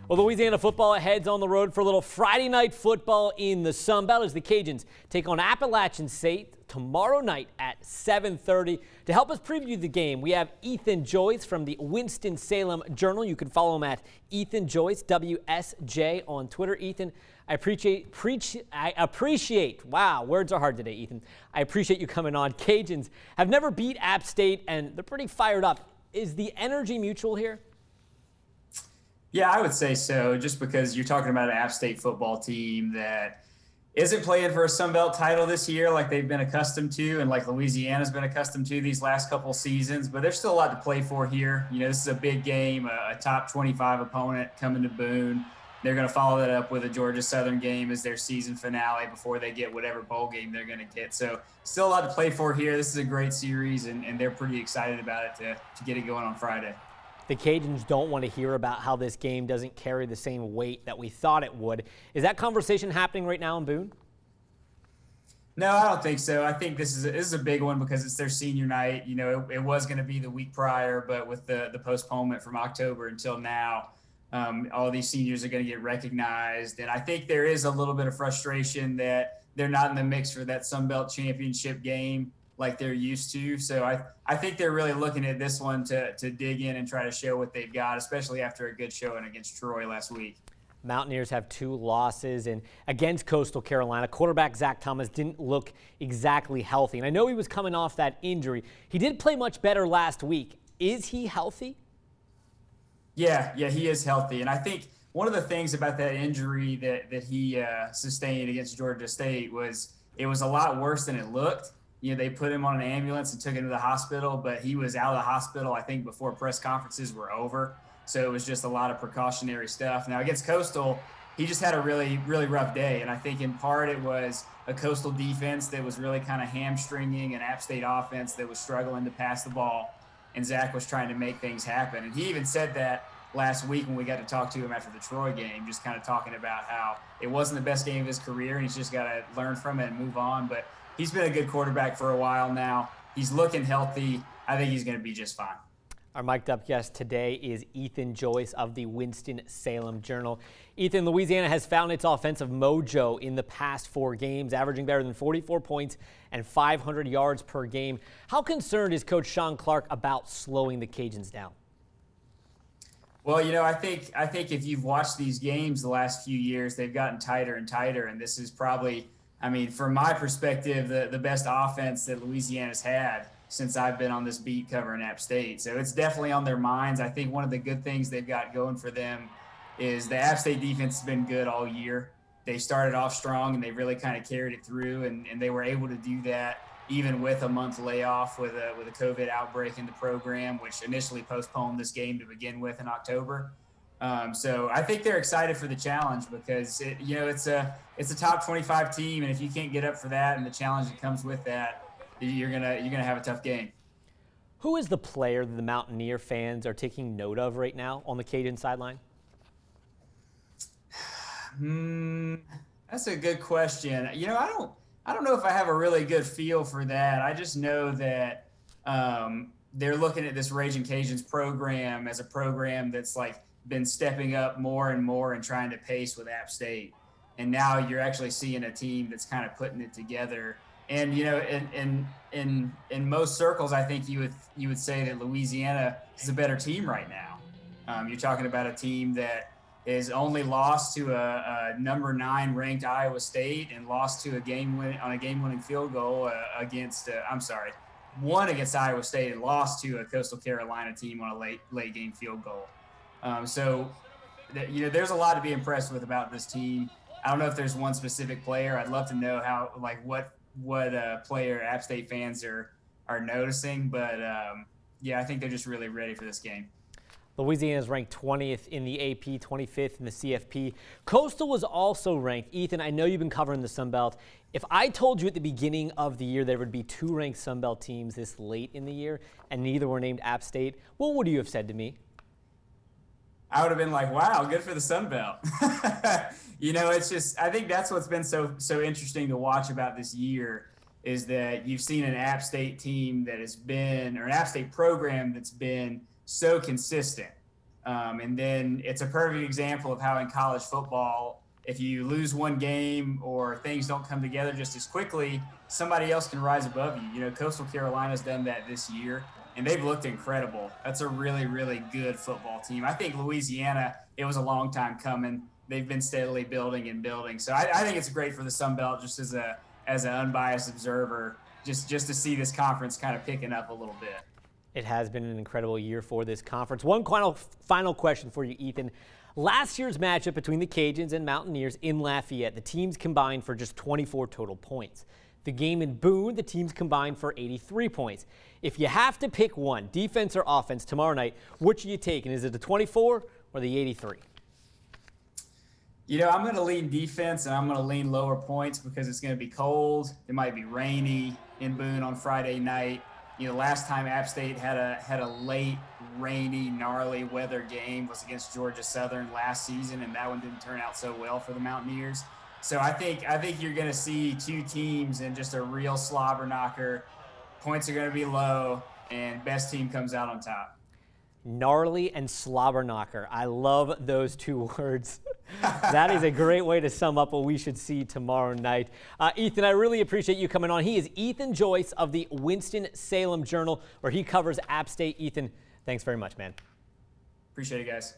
Well, Louisiana football heads on the road for a little Friday night football in the Sun Belt as the Cajuns take on Appalachian State tomorrow night at 7:30. To help us preview the game, we have Ethan Joyce from the Winston-Salem Journal. You can follow him at Ethan Joyce, WSJ on Twitter. Ethan, I appreciate, wow, words are hard today, Ethan. I appreciate you coming on. Cajuns have never beat App State, and they're pretty fired up. Is the energy mutual here? Yeah, I would say so, just because you're talking about an App State football team that isn't playing for a Sun Belt title this year like they've been accustomed to and like Louisiana's been accustomed to these last couple seasons, but there's still a lot to play for here. You know, this is a big game, a top 25 opponent coming to Boone. They're going to follow that up with a Georgia Southern game as their season finale before they get whatever bowl game they're going to get. So still a lot to play for here. This is a great series, and they're pretty excited about it to get it going on Friday. The Cajuns don't want to hear about how this game doesn't carry the same weight that we thought it would. Is that conversation happening right now in Boone? No, I don't think so. I think this is a big one because it's their senior night. You know, it was going to be the week prior, but with the postponement from October until now, all these seniors are going to get recognized. And I think there is a little bit of frustration that they're not in the mix for that Sun Belt championship game like they're used to. So I think they're really looking at this one to dig in and try to show what they've got, especially after a good showing against Troy last week. Mountaineers have 2 losses, and against Coastal Carolina, quarterback Zach Thomas didn't look exactly healthy. And I know he was coming off that injury. He did play much better last week. Is he healthy? Yeah, he is healthy. And I think one of the things about that injury that he sustained against Georgia State was it was a lot worse than it looked. You know, they put him on an ambulance and took him to the hospital, but he was out of the hospital, I think, before press conferences were over. So it was just a lot of precautionary stuff. Now, against Coastal, he just had a really, really rough day. And I think in part it was a Coastal defense that was really kind of hamstringing an App State offense that was struggling to pass the ball. And Zach was trying to make things happen. And he even said that last week when we got to talk to him after the Troy game, just kind of talking about how it wasn't the best game of his career and he's just got to learn from it and move on. But he's been a good quarterback for a while now. He's looking healthy. I think he's going to be just fine. Our mic'd up guest today is Ethan Joyce of the Winston-Salem Journal. Ethan, Louisiana has found its offensive mojo in the past 4 games, averaging better than 44 points and 500 yards per game. How concerned is Coach Sean Clark about slowing the Cajuns down? Well, you know, I think if you've watched these games the last few years, they've gotten tighter and tighter, and this is probably, I mean, from my perspective, the best offense that Louisiana's had since I've been on this beat covering App State. So it's definitely on their minds. I think one of the good things they've got going for them is the App State defense has been good all year. They started off strong and they really kind of carried it through, and they were able to do that even with a month layoff with a COVID outbreak in the program, which initially postponed this game to begin with in October. So I think they're excited for the challenge because it's a top 25 team, and if you can't get up for that and the challenge that comes with that, you're gonna have a tough game. Who is the player that the Mountaineer fans are taking note of right now on the Cajun sideline? That's a good question. You know, I don't know if I have a really good feel for that. I just know that they're looking at this Raging Cajuns program as a program that's like been stepping up more and more and trying to pace with App State. And now you're actually seeing a team that's kind of putting it together. And, you know, in most circles, I think you would say that Louisiana is a better team right now. You're talking about a team that is only lost to a number 9 ranked Iowa State and lost to a game-winning field goal won against Iowa State and lost to a Coastal Carolina team on a late game field goal. You know, there's a lot to be impressed with about this team. I don't know if there's one specific player. I'd love to know what player App State fans are noticing, but yeah, I think they're just really ready for this game. Louisiana is ranked 20th in the AP, 25th in the CFP. Coastal was also ranked. Ethan, I know you've been covering the Sun Belt. If I told you at the beginning of the year there would be 2 ranked Sun Belt teams this late in the year and neither were named App State, what would you have said to me? I would have been like, wow, good for the Sun Belt. You know, it's just, I think that's what's been so interesting to watch about this year is that you've seen an App State team that has been, or an App State program that's been so consistent And then it's a perfect example of how in college football, if you lose one game or things don't come together just as quickly, somebody else can rise above you. You know, Coastal Carolina's done that this year, and they've looked incredible. That's a really, really good football team. I think Louisiana, it was a long time coming. They've been steadily building and building. So I think it's great for the Sun Belt, just as an unbiased observer, just to see this conference kind of picking up a little bit. It has been an incredible year for this conference. One final question for you, Ethan. Last year's matchup between the Cajuns and Mountaineers in Lafayette, the teams combined for just 24 total points. The game in Boone, the teams combined for 83 points. If you have to pick one, defense or offense, tomorrow night, which are you taking? Is it the 24 or the 83? You know, I'm going to lean defense, and I'm going to lean lower points because it's going to be cold. It might be rainy in Boone on Friday night. You know, last time App State had a late, rainy, gnarly weather game was against Georgia Southern last season, and that one didn't turn out so well for the Mountaineers. So I think you're going to see two teams in just a real slobber knocker. Points are going to be low, and best team comes out on top. Gnarly and slobber knocker. I love those two words. That is a great way to sum up what we should see tomorrow night. Ethan, I really appreciate you coming on. He is Ethan Joyce of the Winston-Salem Journal, where he covers App State. Ethan, thanks very much, man. Appreciate it, guys.